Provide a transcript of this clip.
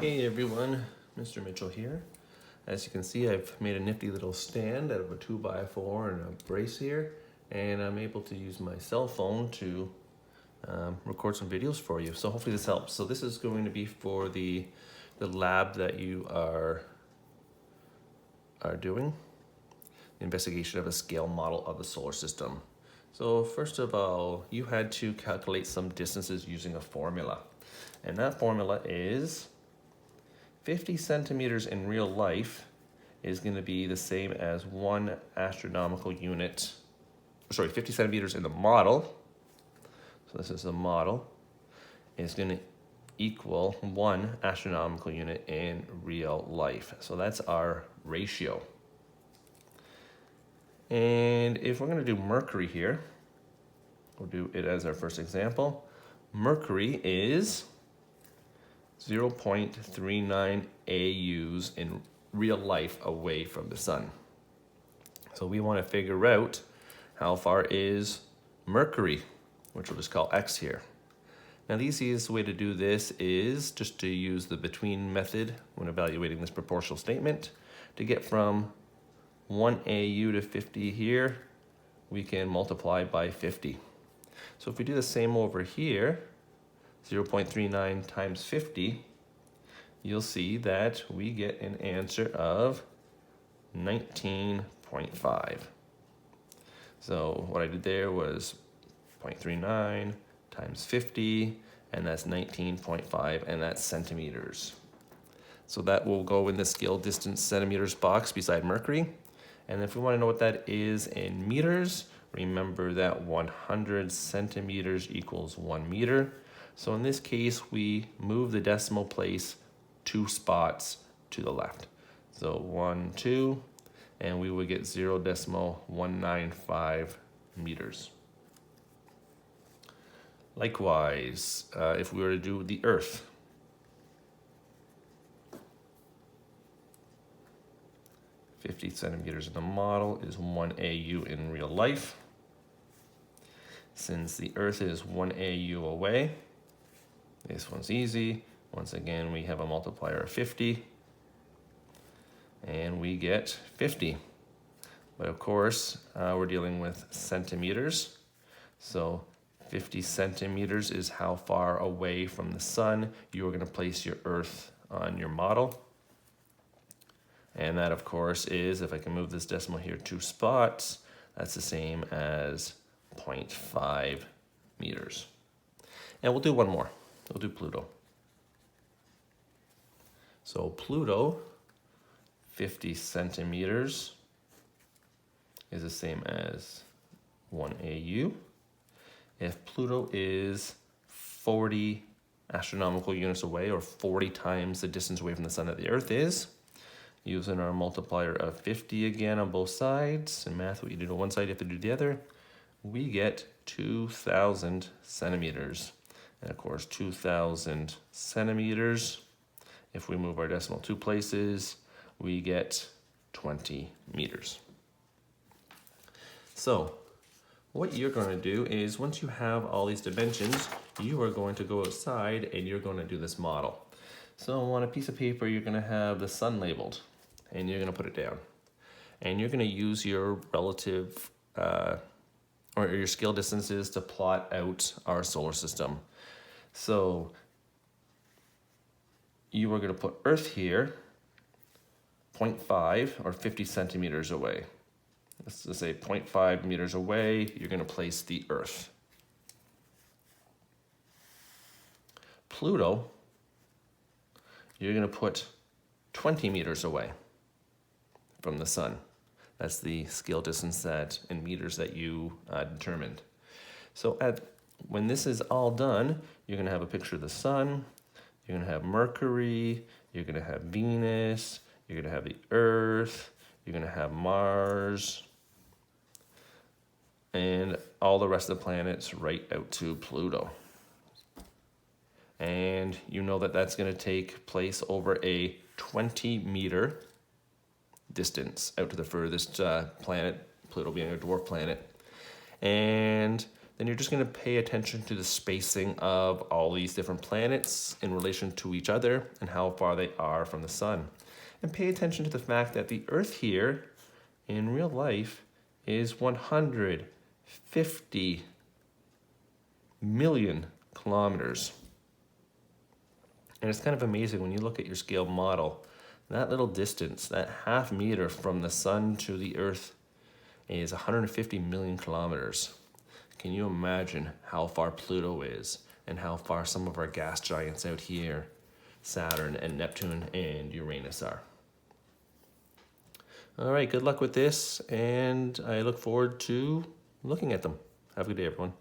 Hey everyone, Mr. Mitchell here. As you can see, I've made a nifty little stand out of a 2x4 and a brace here, and I'm able to use my cell phone to record some videos for you. So hopefully this helps. So this is going to be for the lab that you are doing, the investigation of a scale model of the solar system. So first of all, you had to calculate some distances using a formula. And that formula is 50 centimeters in real life is going to be the same as 1 astronomical unit. Sorry, 50 centimeters in the model. So this is the model. Is going to equal 1 astronomical unit in real life. So that's our ratio. And if we're going to do Mercury here, we'll do it as our first example. Mercury is 0.39 AUs in real life away from the sun. So we want to figure out how far is Mercury, which we'll just call X here. Now the easiest way to do this is just to use the between method when evaluating this proportional statement. To get from 1 AU to 50 here, we can multiply by 50. So if we do the same over here, 0.39 times 50, you'll see that we get an answer of 19.5. So what I did there was 0.39 times 50, and that's 19.5, and that's centimeters. So that will go in the scale distance centimeters box beside Mercury. And if we want to know what that is in meters, remember that 100 centimeters equals 1 meter. So in this case, we move the decimal place 2 spots to the left. So 1, 2, and we would get 0.195 meters. Likewise, if we were to do the Earth, .50 centimeters in the model is 1 AU in real life. Since the Earth is 1 AU away, this one's easy. Once again, we have a multiplier of 50, and we get 50. But of course, we're dealing with centimeters. So 50 centimeters is how far away from the sun you are going to place your Earth on your model. And that, of course, is, if I can move this decimal here 2 spots, that's the same as 0.5 meters. And we'll do one more. We'll do Pluto. So Pluto, 50 centimeters is the same as 1 AU. If Pluto is 40 astronomical units away, or 40 times the distance away from the sun that the Earth is, using our multiplier of 50 again on both sides, in math what you do to one side you have to do the other, we get 2,000 centimeters. And of course 2,000 centimeters, if we move our decimal 2 places, we get 20 meters. So what you're going to do is, once you have all these dimensions, you are going to go outside and you're going to do this model. So on a piece of paper, you're going to have the sun labeled, and you're going to put it down. And you're going to use your relative or your scale distances to plot out our solar system. So you are going to put Earth here, 0.5 or 50 centimeters away. Let's just say 0.5 meters away, you're going to place the Earth. Pluto, you're going to put 20 meters away from the sun. That's the scale distance that in meters that you determined. So when this is all done, you're going to have a picture of the sun, you're going to have Mercury, you're going to have Venus, you're going to have the Earth, you're going to have Mars, and all the rest of the planets right out to Pluto. And you know that that's going to take place over a 20-meter distance out to the furthest planet, Pluto being a dwarf planet. And then you're just going to pay attention to the spacing of all these different planets in relation to each other and how far they are from the sun. And pay attention to the fact that the Earth here in real life is 150 million kilometers. And it's kind of amazing when you look at your scale model, that little distance, that half meter from the sun to the Earth is 150 million kilometers. Can you imagine how far Pluto is and how far some of our gas giants out here, Saturn and Neptune and Uranus, are? All right, good luck with this, and I look forward to looking at them. Have a good day, everyone.